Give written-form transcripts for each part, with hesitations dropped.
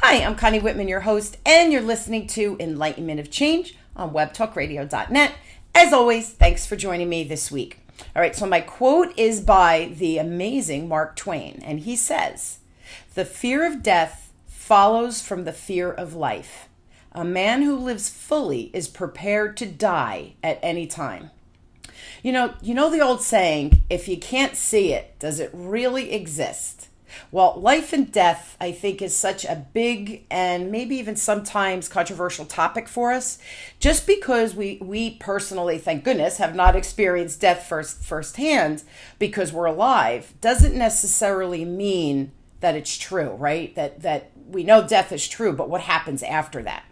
Hi, I'm Connie Whitman, your host, and you're listening to Enlightenment of Change on webtalkradio.net. As always, thanks for joining me this week. All right, so my quote is by the amazing Mark Twain, and he says, "The fear of death follows from the fear of life. A man who lives fully is prepared to die at any time." You know the old saying, if you can't see it, does it really exist? Well, life and death, I think, is such a big and maybe even sometimes controversial topic for us. Just because we personally, thank goodness, have not experienced death firsthand because we're alive, doesn't necessarily mean that it's true, right? That we know death is true, but what happens after that?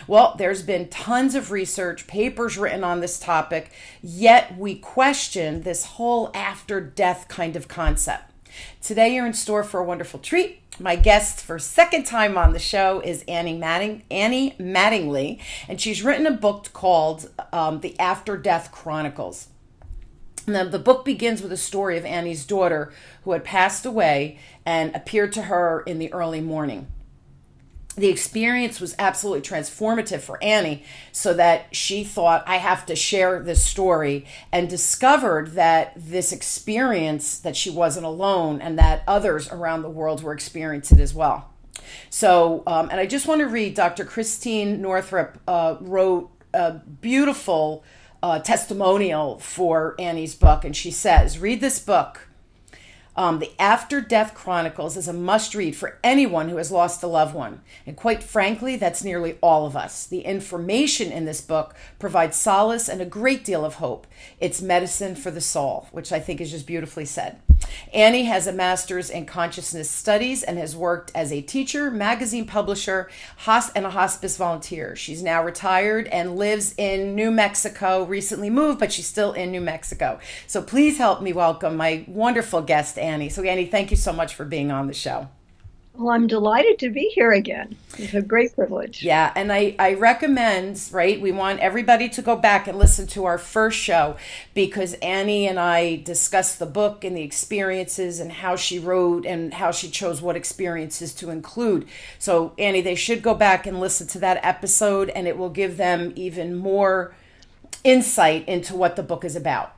Well, there's been tons of research, papers written on this topic, yet we question this whole after death kind of concept. Today you're in store for a wonderful treat. My guest for second time on the show is Annie Mattingly, and she's written a book called the After Death Chronicles. Now, the book begins with a story of Annie's daughter who had passed away and appeared to her in the early morning. The experience was absolutely transformative for Annie, so that she thought, I have to share this story, and discovered that this experience, that she wasn't alone and that others around the world were experiencing it as well. So, and I just want to read, Dr. Christine Northrup wrote a beautiful testimonial for Annie's book, and she says, read this book. The After Death Chronicles is a must-read for anyone who has lost a loved one. And quite frankly, that's nearly all of us. The information in this book provides solace and a great deal of hope. It's medicine for the soul, which I think is just beautifully said. Annie has a master's in consciousness studies and has worked as a teacher, magazine publisher, and a hospice volunteer. She's now retired and lives in New Mexico, recently moved, but she's still in New Mexico. So please help me welcome my wonderful guest, Annie. So Annie, thank you so much for being on the show. Well, I'm delighted to be here again. It's a great privilege. Yeah, and I recommend, right, we want everybody to go back and listen to our first show, because Annie and I discussed the book and the experiences and how she wrote and how she chose what experiences to include. So Annie, they should go back and listen to that episode, and it will give them even more insight into what the book is about.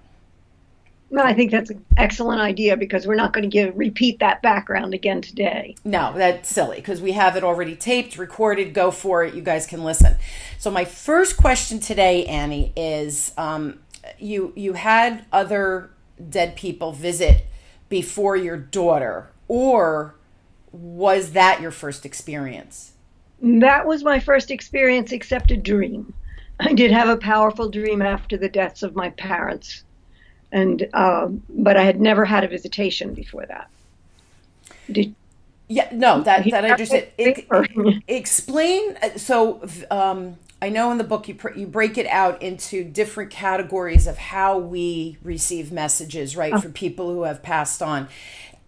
No, I think that's an excellent idea, because we're not going to repeat that background again today. No, that's silly, because we have it already taped, recorded. Go for it. You guys can listen. So my first question today, Annie, is you had other dead people visit before your daughter, or was that your first experience? That was my first experience, except a dream. I did have a powerful dream after the deaths of my parents. And but I had never had a visitation before that. That I just explain. So I know in the book you break it out into different categories of how we receive messages, right, for people who have passed on.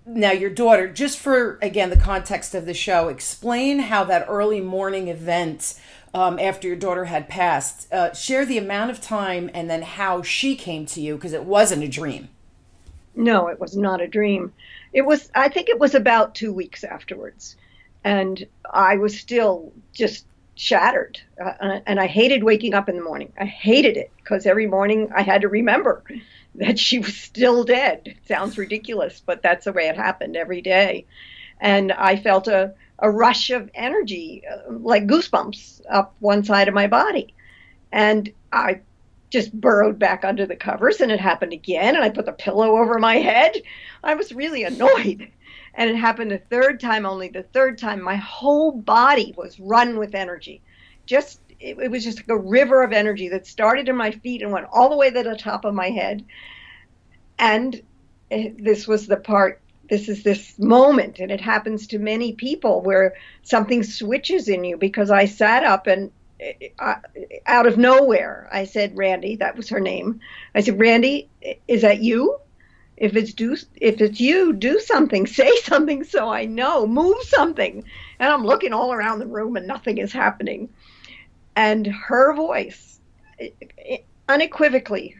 Now, your daughter, just for, again, the context of the show, explain how that early morning event after your daughter had passed, share the amount of time and then how she came to you, because it wasn't a dream. No, it was not a dream. I think it was about 2 weeks afterwards. And I was still just shattered. And I hated waking up in the morning. I hated it, because every morning I had to remember that she was still dead. It sounds ridiculous, but that's the way it happened every day. And I felt a rush of energy, like goosebumps up one side of my body. And I just burrowed back under the covers, and it happened again. And I put the pillow over my head. I was really annoyed. And it happened a third time. Only the third time, my whole body was run with energy. It was just like a river of energy that started in my feet and went all the way to the top of my head. And this was the part, this is this moment, and it happens to many people, where something switches in you, because I sat up and out of nowhere, I said, Randy, that was her name. I said, Randy, is that you? If it's you, do something, say something so I know, move something. And I'm looking all around the room and nothing is happening. And her voice, unequivocally,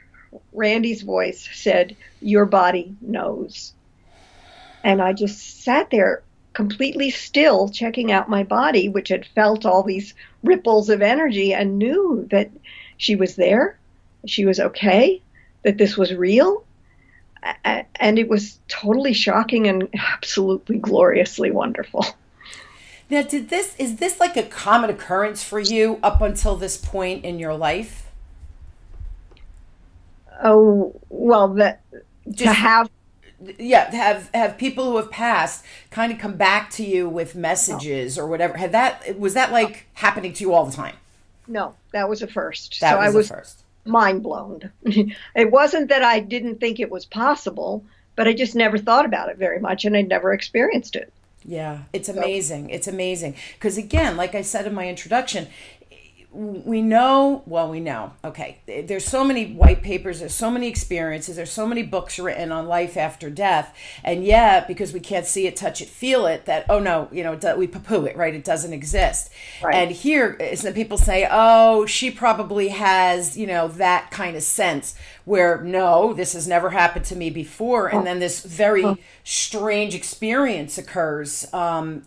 Randy's voice said, your body knows. And I just sat there completely still, checking out my body, which had felt all these ripples of energy, and knew that she was there, she was okay, that this was real. And it was totally shocking and absolutely gloriously wonderful. Now, is this like a common occurrence for you up until this point in your life? Oh, well, to have. Yeah, have people who have passed kind of come back to you with messages or whatever. Was that like happening to you all the time? No, that was a first. That was I was the first. mind blown. It wasn't that I didn't think it was possible, but I just never thought about it very much, and I'd never experienced it. Yeah, it's amazing. It's amazing. Because again, like I said in my introduction, we know, okay, there's so many white papers, there's so many experiences, there's so many books written on life after death. And yeah, because we can't see it, touch it, feel it, that, oh no, we poo-poo it, right? It doesn't exist. Right. And here, some people say, oh, she probably has, that kind of sense where, no, this has never happened to me before. And then this very strange experience occurs. And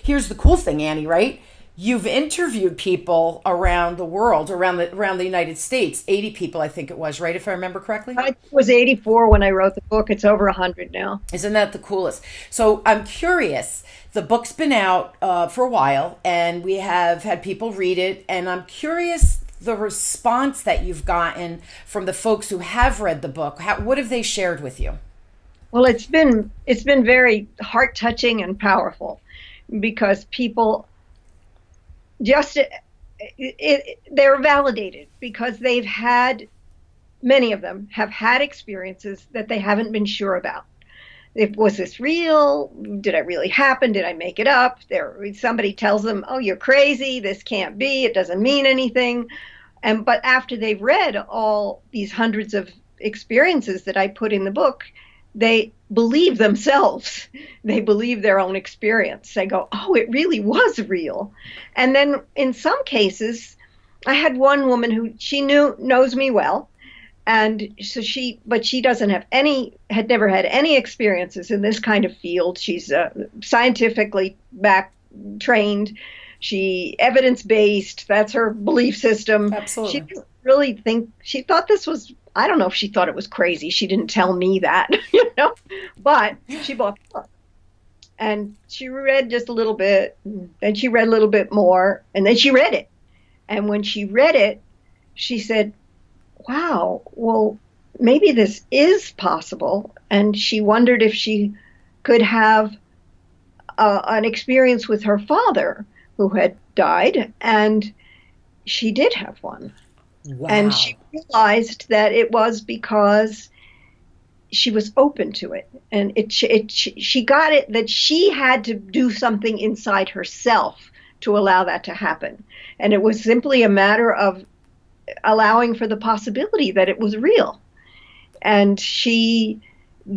here's the cool thing, Annie, right? You've interviewed people around the world, around the United States, 80 people, I think it was, right? If I remember correctly? I was 84 when I wrote the book. It's over 100 now. Isn't that the coolest? So I'm curious. The book's been out for a while, and we have had people read it, and I'm curious the response that you've gotten from the folks who have read the book. What have they shared with you? Well, it's been very heart-touching and powerful, because people they're validated, because many of them have had experiences that they haven't been sure about. Was this real? Did it really happen? Did I make it up? Somebody tells them, oh, you're crazy, this can't be, it doesn't mean anything. But after they've read all these hundreds of experiences that I put in the book, they believe themselves. They believe their own experience. They go, oh, it really was real. And then in some cases, I had one woman who knows me well. And so she had never had any experiences in this kind of field. She's scientifically trained. Evidence-based, that's her belief system. Absolutely. She didn't really think, she thought this was, I don't know if she thought it was crazy. She didn't tell me that, but she bought the book. And she read just a little bit, then she read a little bit more, and then she read it. And when she read it, she said, wow, well, maybe this is possible. And she wondered if she could have an experience with her father, who had died, and she did have one. Wow. And she realized that it was because she was open to it. And she got it that she had to do something inside herself to allow that to happen. And it was simply a matter of allowing for the possibility that it was real. And she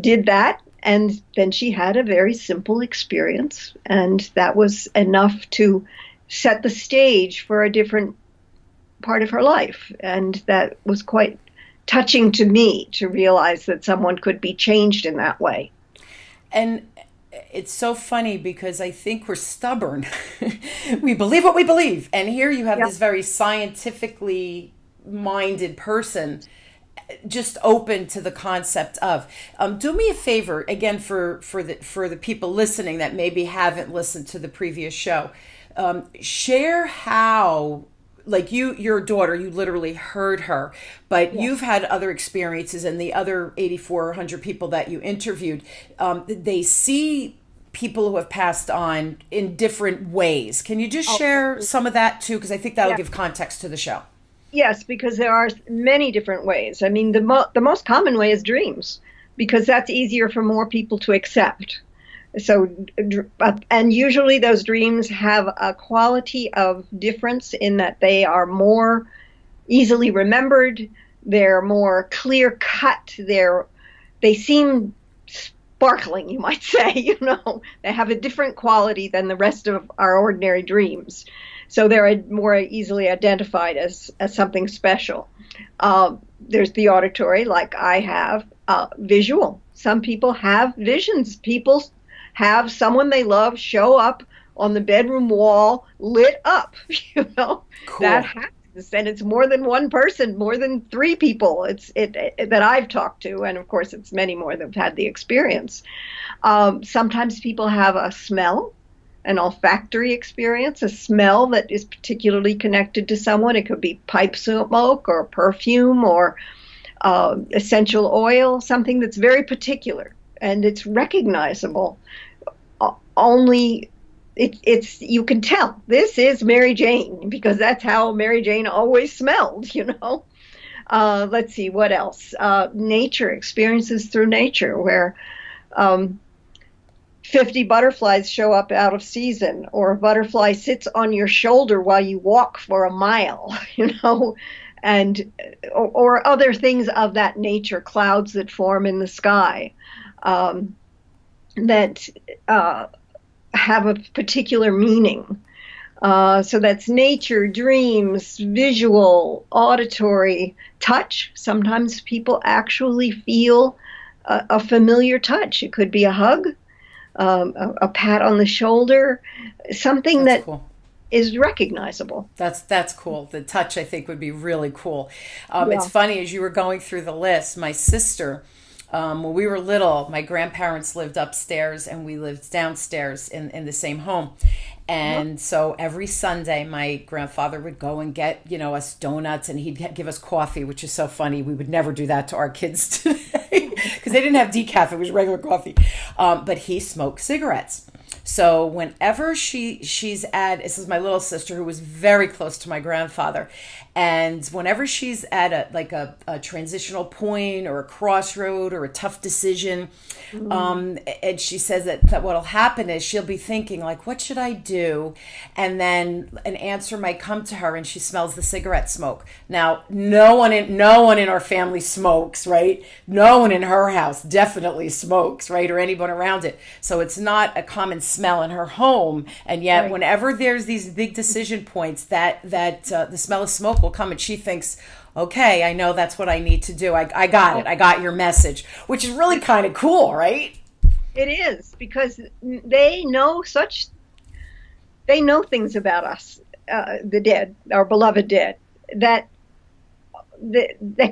did that. And then she had a very simple experience, and that was enough to set the stage for a different part of her life. And that was quite touching to me, to realize that someone could be changed in that way. And it's so funny, because I think we're stubborn. We believe what we believe. And here you have this very scientifically minded person just open to the concept of. Do me a favor, again, for the people listening that maybe haven't listened to the previous show. Share how, like your daughter, you literally heard her, but you've had other experiences, and the other 8,400 people that you interviewed, they see people who have passed on in different ways. Can you just share some of that too? Because I think that'll give context to the show. Yes, because there are many different ways. I mean, the most common way is dreams, because that's easier for more people to accept. So, and usually those dreams have a quality of difference in that they are more easily remembered, they're more clear cut, they seem sparkling, you might say, they have a different quality than the rest of our ordinary dreams. So they're more easily identified as something special. There's the auditory, like I have, visual. Some people have visions. People have someone they love show up on the bedroom wall lit up. Cool. That happens. And it's more than one person, more than three people that I've talked to. And of course, it's many more that have had the experience. Sometimes people have a smell, an olfactory experience, a smell that is particularly connected to someone. It could be pipe smoke or perfume or essential oil, something that's very particular and it's recognizable. Only it's you can tell this is Mary Jane because that's how Mary Jane always smelled. Let's see what else. Nature, experiences through nature, where 50 butterflies show up out of season, or a butterfly sits on your shoulder while you walk for a mile, and or other things of that nature, clouds that form in the sky that have a particular meaning. So that's nature, dreams, visual, auditory, touch. Sometimes people actually feel a familiar touch. It could be a hug, a pat on the shoulder, something That's that cool. is recognizable. That's cool. The touch, I think, would be really cool. Yeah. It's funny, as you were going through the list, my sister, when we were little, my grandparents lived upstairs and we lived downstairs in the same home. And so every Sunday, my grandfather would go and get, us donuts, and he'd give us coffee, which is so funny. We would never do that to our kids today because they didn't have decaf. It was regular coffee. But he smoked cigarettes. So whenever she's at, this is my little sister who was very close to my grandfather, and whenever she's at a transitional point or a crossroad or a tough decision, and she says that what'll happen is she'll be thinking like, what should I do? And then an answer might come to her, and she smells the cigarette smoke. Now, no one in our family smokes, right? No one in her house definitely smokes, right? Or anyone around it. So it's not a common smell in her home. And yet, Right. whenever there's these big decision points, that the smell of smoke will come, and she thinks, okay, I know that's what I need to do. I got it. I got your message, which is really kind of cool, right? It is, because they know things about us, the dead, our beloved dead, that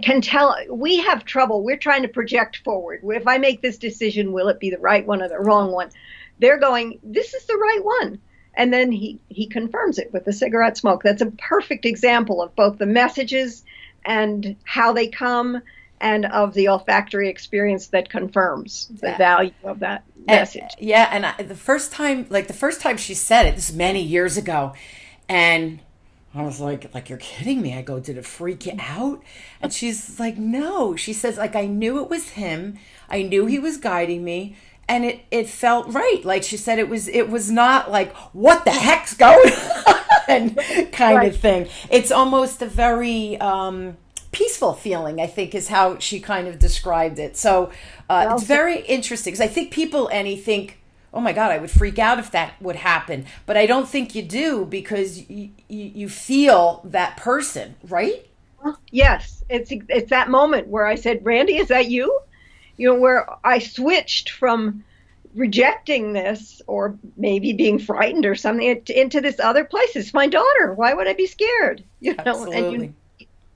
can tell. We have trouble. We're trying to project forward. If I make this decision, will it be the right one or the wrong one? They're going, this is the right one. And then he confirms it with the cigarette smoke. That's a perfect example of both the messages and how they come, and of the olfactory experience that confirms the value of that message. And the first time she said it, this is many years ago, and I was like, you're kidding me. I go, did it freak you out? And she's like, no. She says, like, I knew it was him. I knew he was guiding me. And it felt right. Like she said, it was not like, what the heck's going on kind of thing. It's almost a very peaceful feeling, I think, is how she kind of described it. So it's very interesting, because I think people think, oh my God, I would freak out if that would happen. But I don't think you do, because you feel that person, right? Yes, it's that moment where I said, Randy, is that you? Where I switched from rejecting this, or maybe being frightened or something, into this other place. It's my daughter. Why would I be scared? Absolutely. And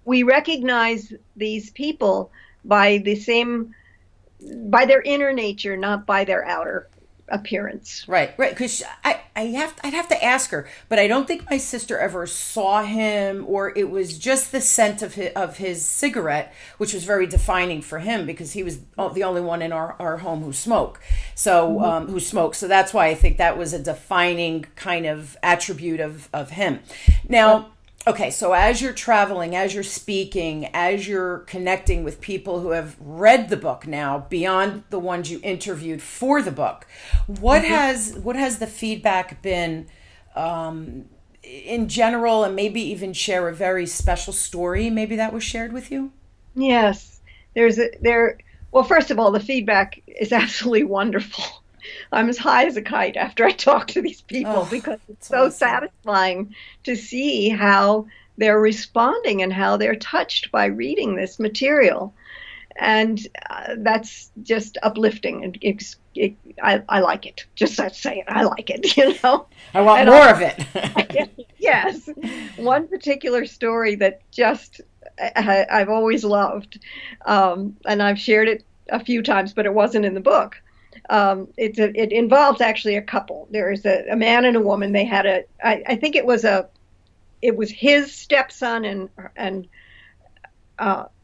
we recognize these people by their inner nature, not by their outer appearance. Right. Because I'd have to ask her, but I don't think my sister ever saw him, or it was just the scent of his cigarette, which was very defining for him, because he was the only one in our home who smoked. So who smoked. So that's why I think that was a defining kind of attribute of him. Now, okay, so as you're traveling, as you're speaking, as you're connecting with people who have read the book now, beyond the ones you interviewed for the book, what has the feedback been in general, and maybe even share a very special story maybe that was shared with you? Yes. Well, first of all, the feedback is absolutely wonderful. I'm as high as a kite after I talk to these people, because it's so awesome. satisfying to see how they're responding and how they're touched by reading this material. And that's just uplifting. It I like it. Just say it. I like it, you know. I want And more of it. yes, one particular story that just I've always loved, and I've shared it a few times, but it wasn't in the book. It involves actually a couple. There is a man and a woman. They had I think it was his stepson and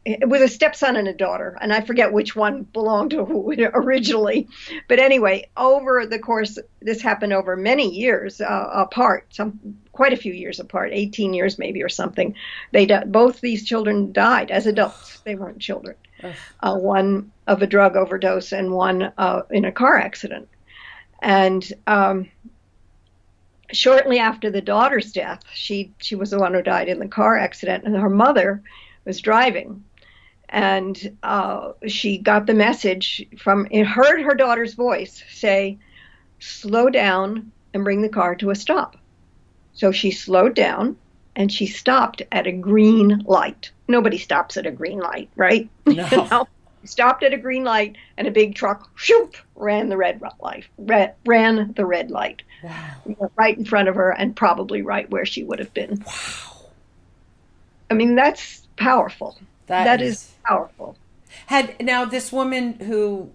it was a stepson and a daughter, and I forget which one belonged to who originally. But anyway, over the course, this happened over many years apart, quite a few years apart, 18 years maybe or something. Both these children died as adults. They weren't children. One of a drug overdose and one in a car accident. And shortly after the daughter's death, she was the one who died in the car accident, and her mother was driving, and she got the message heard her daughter's voice say, "Slow down and bring the car to a stop." So she slowed down and she stopped at a green light. Nobody stops at a green light, right? No. You know? Stopped at a green light, and a big truck shoop, ran the red light. Wow. Right in front of her, and probably right where she would have been. Wow. I mean, that's powerful. That is powerful. Now this woman who,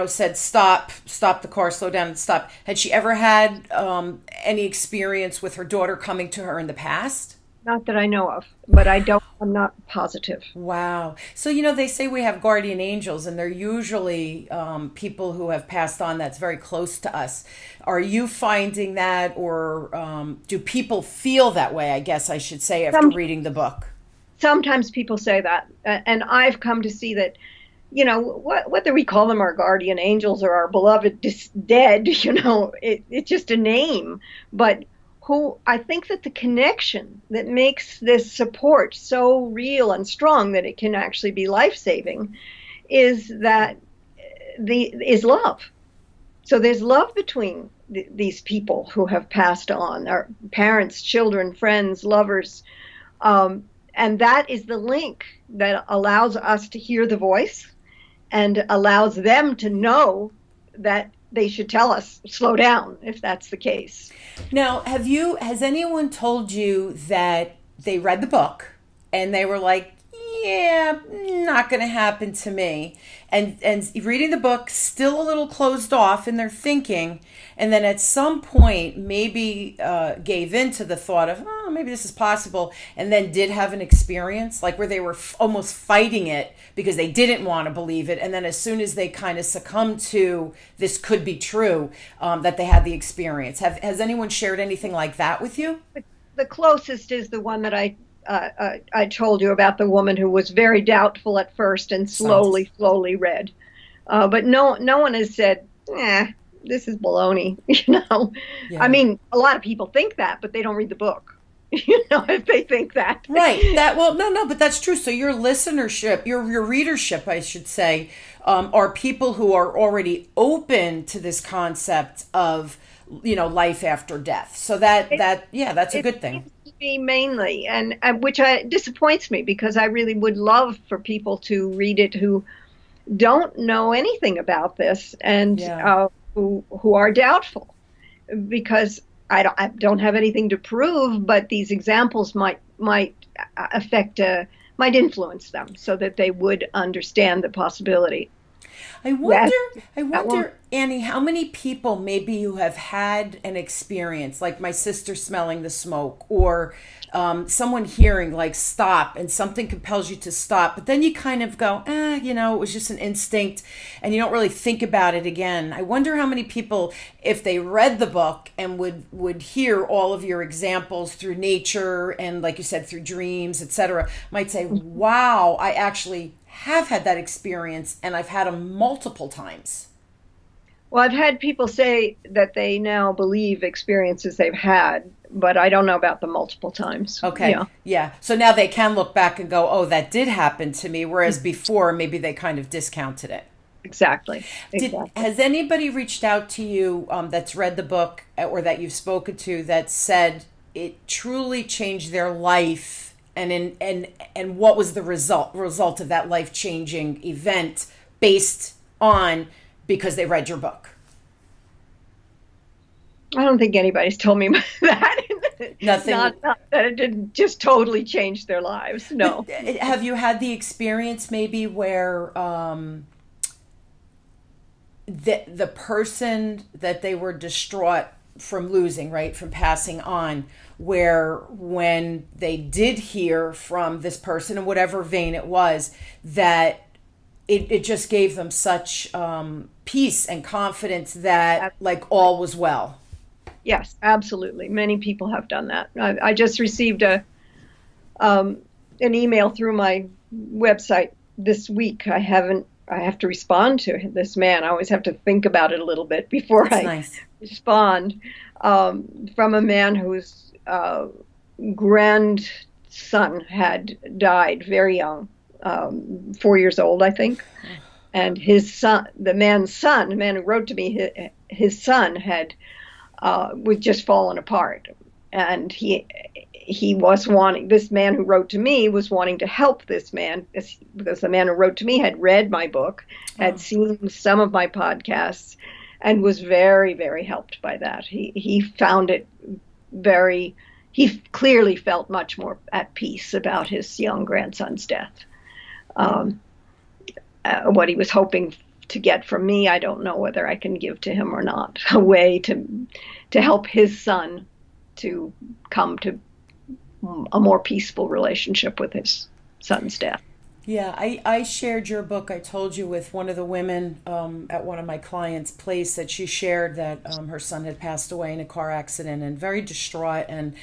said stop the car, slow down and stop, had she ever had any experience with her daughter coming to her in the past? Not that I know of, but I'm not positive. Wow. So, they say we have guardian angels, and they're usually people who have passed on that's very close to us. Are you finding that, or do people feel that way, I guess I should say, after reading the book? Sometimes people say that, and I've come to see that, whether we call them our guardian angels or our beloved dead, it's just a name. But I think that the connection that makes this support so real and strong that it can actually be life-saving is love. So there's love between these people who have passed on, our parents, children, friends, lovers, and that is the link that allows us to hear the voice and allows them to know that they should tell us, slow down, if that's the case. Now, has anyone told you that they read the book and they were like, yeah, not going to happen to me, and reading the book, still a little closed off in their thinking, and then at some point maybe gave in to the thought of, oh, maybe this is possible, and then did have an experience like where they were almost fighting it because they didn't want to believe it, and then as soon as they kind of succumbed to this could be true, that they had the experience. Has anyone shared anything like that with you? The closest is the one that I told you about, the woman who was very doubtful at first and slowly read. But no one has said, this is baloney, Yeah. I mean, a lot of people think that, but they don't read the book, if they think that. Right. No, but that's true. So your listenership, your readership, I should say, are people who are already open to this concept of, life after death. So that's a good thing. Mainly, and which disappoints me, because I really would love for people to read it who don't know anything about this and who are doubtful, because I don't have anything to prove, but these examples might influence them so that they would understand the possibility. I wonder, Annie, how many people maybe who have had an experience like my sister smelling the smoke, or someone hearing like stop, and something compels you to stop, but then you kind of go, it was just an instinct, and you don't really think about it again. I wonder how many people, if they read the book and would hear all of your examples through nature and, like you said, through dreams, etc., might say, wow, I actually have had that experience, and I've had them multiple times. Well, I've had people say that they now believe experiences they've had, but I don't know about the multiple times. Okay. Yeah. So now they can look back and go, oh, that did happen to me, whereas before maybe they kind of discounted it. Exactly. Has anybody reached out to you that's read the book or that you've spoken to that said it truly changed their life? And what was the result of that life-changing event based on because they read your book? I don't think anybody's told me that. Nothing. Not that it didn't just totally change their lives. But No. have you had the experience maybe where the person that they were distraught from losing, right, from passing on, where when they did hear from this person in whatever vein it was, that it just gave them such peace and confidence that like all was well. Yes, absolutely. Many people have done that. I just received an email through my website this week. I have to respond to this man. I always have to think about it a little bit before That's I nice. respond. From a man whose grandson had died very young, 4 years old, I think. And his son, the man who wrote to me, his son had was just fallen apart, and he was wanting, this man who wrote to me was wanting to help this man because the man who wrote to me had read my book, had seen some of my podcasts, and was very, very helped by that. He found it very, he clearly felt much more at peace about his young grandson's death. What he was hoping to get from me, I don't know whether I can give to him or not. A way to help his son to come to a more peaceful relationship with his son's death. Yeah, I shared your book, I told you, with one of the women at one of my clients' place, that she shared that her son had passed away in a car accident and very distraught. And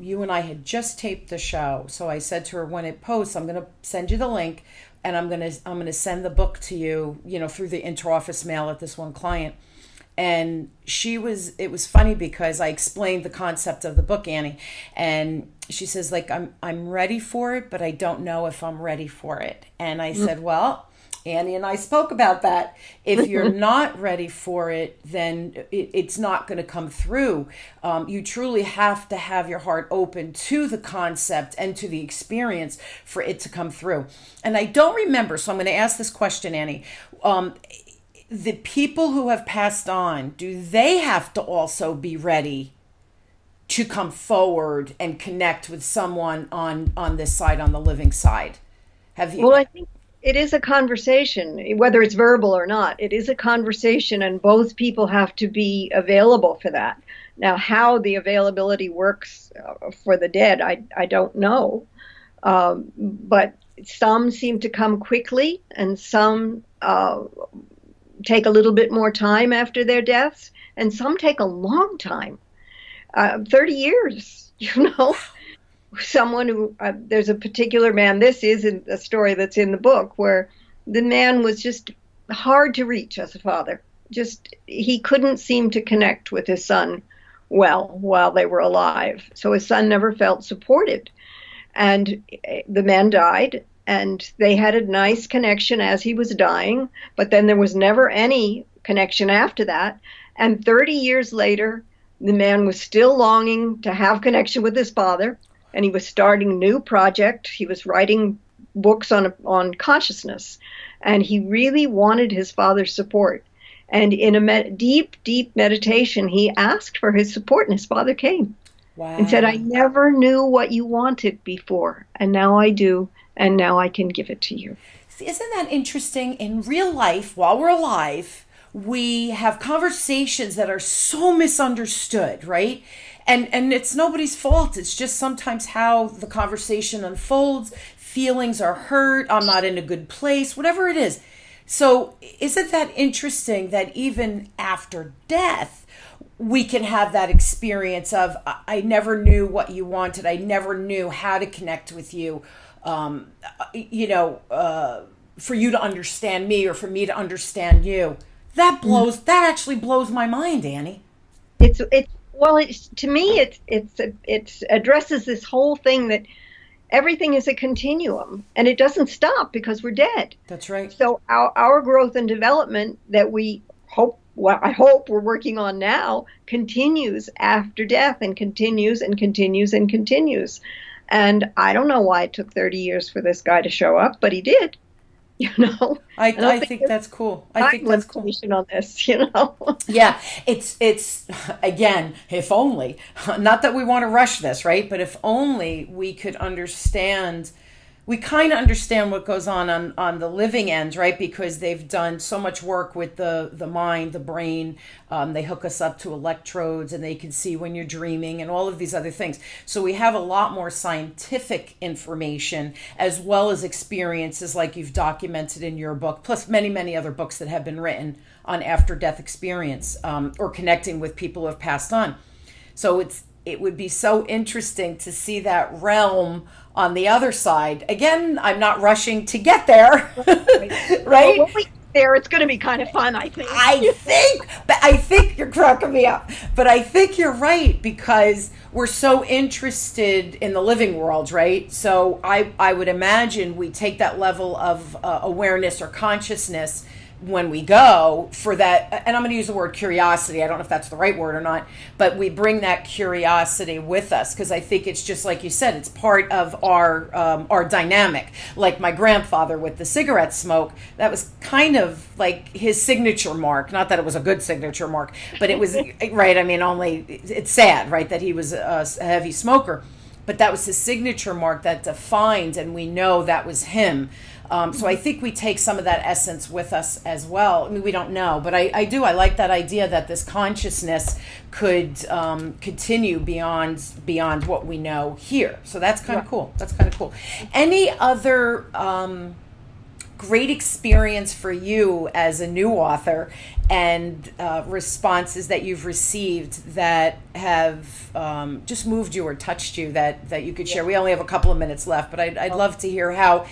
you and I had just taped the show. So I said to her, when it posts, I'm going to send you the link, and I'm gonna send the book to you, through the interoffice mail at this one client. And it was funny because I explained the concept of the book, Annie, and she says, like, I'm ready for it, but I don't know if I'm ready for it. And I said, well, Annie and I spoke about that. If you're not ready for it, then it's not going to come through. You truly have to have your heart open to the concept and to the experience for it to come through. And I don't remember, so I'm going to ask this question, Annie. The people who have passed on, do they have to also be ready to come forward and connect with someone on this side, on the living side? Have you? Well, I think it is a conversation, whether it's verbal or not. It is a conversation, and both people have to be available for that. Now, how the availability works for the dead, I don't know. But some seem to come quickly, and some take a little bit more time after their deaths, and some take a long time, 30 years, Someone who, there's a particular man, this is a story that's in the book, where the man was just hard to reach as a father. He couldn't seem to connect with his son well while they were alive. So his son never felt supported. And the man died, and they had a nice connection as he was dying, but then there was never any connection after that. And 30 years later, the man was still longing to have connection with his father, and he was starting a new project. He was writing books on consciousness, and he really wanted his father's support. And in a deep, deep meditation, he asked for his support, and his father came. Wow. And said, I never knew what you wanted before, and now I do, and now I can give it to you. Isn't that interesting? In real life, while we're alive, we have conversations that are so misunderstood, right? And it's nobody's fault. It's just sometimes how the conversation unfolds. Feelings are hurt. I'm not in a good place, whatever it is. So isn't that interesting that even after death, we can have that experience of, I never knew what you wanted. I never knew how to connect with you, for you to understand me or for me to understand you. That actually blows my mind, Annie. To me, it addresses this whole thing that everything is a continuum, and it doesn't stop because we're dead. That's right. So our growth and development that I hope we're working on now continues after death, and continues and continues and continues. And I don't know why it took 30 years for this guy to show up, but he did. you know. I, I don't I think think there's that's cool. I time think that's cool. limitation on this, you know. Yeah, it's again, if only, not that we want to rush this, right? But if only we could understand, we kind of understand what goes on the living end, right? Because they've done so much work with the mind, the brain. They hook us up to electrodes, and they can see when you're dreaming, and all of these other things. So we have a lot more scientific information, as well as experiences like you've documented in your book, plus many other books that have been written on after death experience, or connecting with people who have passed on. So it would be so interesting to see that realm on the other side. Again, I'm not rushing to get there, Right. Well, right? when we get there, it's going to be kind of fun, I think. I think you're cracking me up, but I think you're right, because we're so interested in the living world, right? So I would imagine we take that level of awareness or consciousness when we go for that, and I'm going to use the word curiosity. I don't know if that's the right word or not, but we bring that curiosity with us, because I think it's just like you said, it's part of our dynamic. Like my grandfather with the cigarette smoke, that was kind of like his signature mark. Not that it was a good signature mark, but it was right. I mean, only it's sad, right, that he was a heavy smoker, but that was his signature mark that defined, and we know that was him. So I think we take some of that essence with us as well. I mean, we don't know, but I do. I like that idea that this consciousness could continue beyond what we know here. So that's kind of cool. That's kind of cool. Any other great experience for you as a new author, and responses that you've received that have just moved you or touched you that you could share? We only have a couple of minutes left, but I'd love to hear how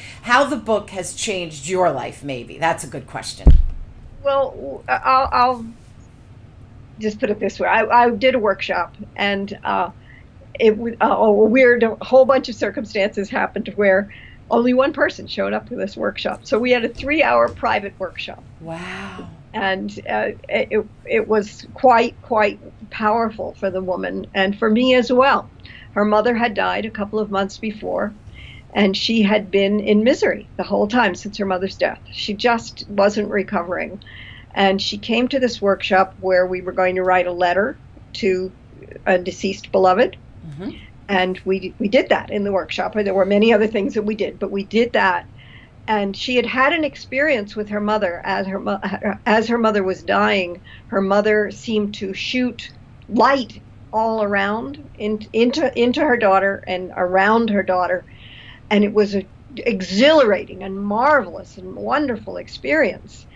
the book has changed your life. Maybe that's a good question. Well, I'll just put it this way. I did a workshop, and it was a whole bunch of circumstances happened where only one person showed up for this workshop. So we had a 3-hour private workshop. Wow. And it was quite powerful for the woman, and for me as well. Her mother had died a couple of months before, and she had been in misery the whole time since her mother's death. She just wasn't recovering. And she came to this workshop where we were going to write a letter to a deceased beloved. Mm-hmm. And we did that in the workshop. There were many other things that we did, but we did that. And she had an experience with her mother as her mother was dying. Her mother seemed to shoot light all around into her daughter and around her daughter, and it was an exhilarating and marvelous and wonderful experience.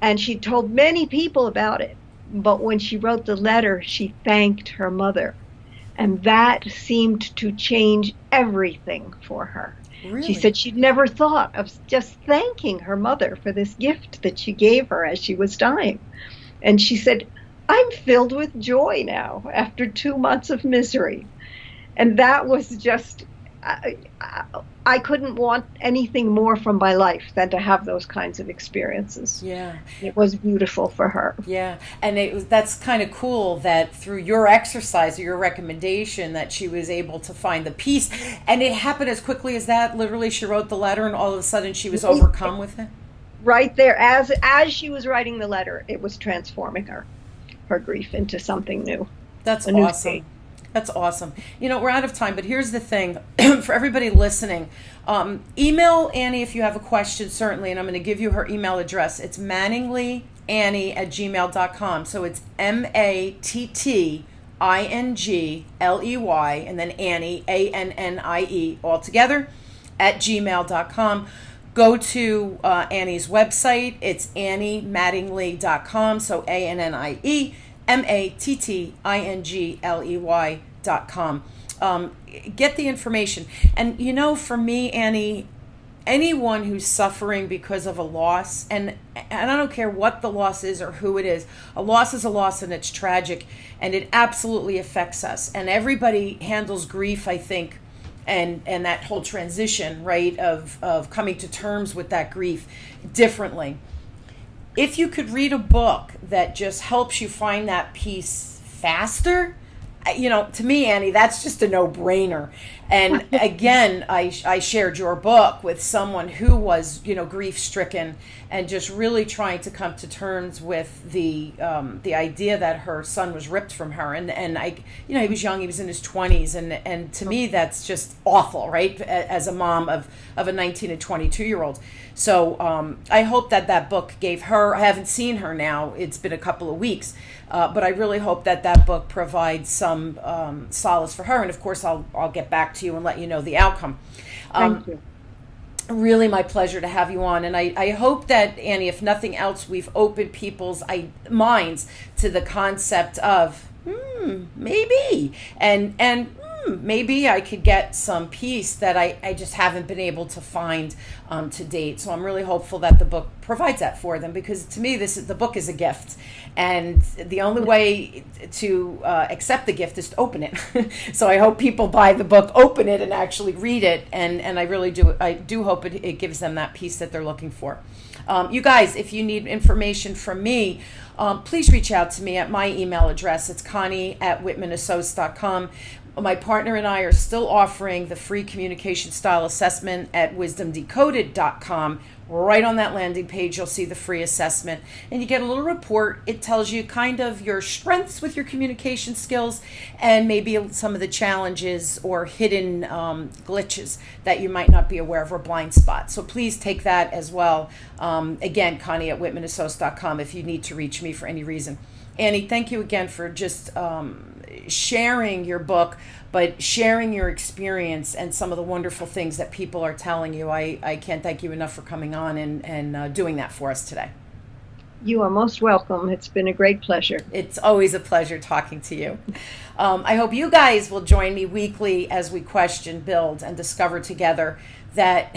And she told many people about it, but when she wrote the letter, she thanked her mother, and that seemed to change everything for her. Really? She said she'd never thought of just thanking her mother for this gift that she gave her as she was dying. And she said, I'm filled with joy now after 2 months of misery. And that was just, I couldn't want anything more from my life than to have those kinds of experiences. Yeah. It was beautiful for her. Yeah. And that's kind of cool that through your exercise or your recommendation that she was able to find the peace. And it happened as quickly as that. Literally, she wrote the letter and all of a sudden she was overcome with it. Right there. As she was writing the letter, it was transforming her grief into something new. That's awesome. That's awesome. You know, we're out of time, but here's the thing. For everybody listening, email Annie if you have a question, certainly, and I'm going to give you her email address. It's mattingly@gmail.com. So it's MATTINGLEY, and then Annie, ANNIE, all together, @gmail.com. Go to Annie's website. It's AnnieMattingly.com. So ANNIE, MATTINGLEY.com. Get the information. And you know, for me, Annie, anyone who's suffering because of a loss, and I don't care what the loss is or who it is, a loss is a loss and it's tragic and it absolutely affects us. And everybody handles grief, I think, and that whole transition, right, of coming to terms with that grief differently. If you could read a book that just helps you find that peace faster, to me, Annie, that's just a no-brainer. And again, I shared your book with someone who was, grief-stricken and just really trying to come to terms with the idea that her son was ripped from her. And he was young, he was in his 20s. And to me, that's just awful, right? As a mom of a 19 and 22-year-old. So I hope that book gave her, I haven't seen her now, it's been a couple of weeks, but I really hope that book provides some solace for her. And of course, I'll get back to you and let you know the outcome. Thank you. Really my pleasure to have you on. And I hope that, Annie, if nothing else, we've opened people's minds to the concept of maybe, and maybe I could get some peace that I just haven't been able to find to date. So I'm really hopeful that the book provides that for them, because to me, the book is a gift. And the only way to accept the gift is to open it. So I hope people buy the book, open it, and actually read it. And I really do hope it gives them that peace that they're looking for. You guys, if you need information from me, please reach out to me at my email address. It's connie@whitmanassociates.com. My partner and I are still offering the free communication style assessment at wisdomdecoded.com. Right on that landing page, you'll see the free assessment, and you get a little report. It tells you kind of your strengths with your communication skills and maybe some of the challenges or hidden glitches that you might not be aware of, or blind spots. So please take that as well. Again, connie@whitmanassociates.com if you need to reach me for any reason. Annie, thank you again for just sharing your book, but sharing your experience and some of the wonderful things that people are telling you. I can't thank you enough for coming on and doing that for us today. You are most welcome. It's been a great pleasure. It's always a pleasure talking to you. I hope you guys will join me weekly as we question, build, and discover together that,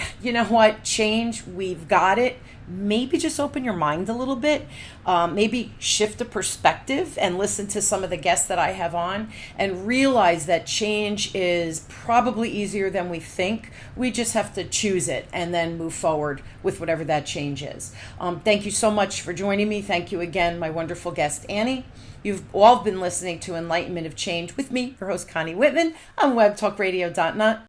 change, we've got it. Maybe just open your mind a little bit, maybe shift the perspective and listen to some of the guests that I have on, and realize that change is probably easier than we think. We just have to choose it and then move forward with whatever that change is. Thank you so much for joining me. Thank you again, my wonderful guest, Annie. You've all been listening to Enlightenment of Change with me, your host, Connie Whitman, on webtalkradio.net.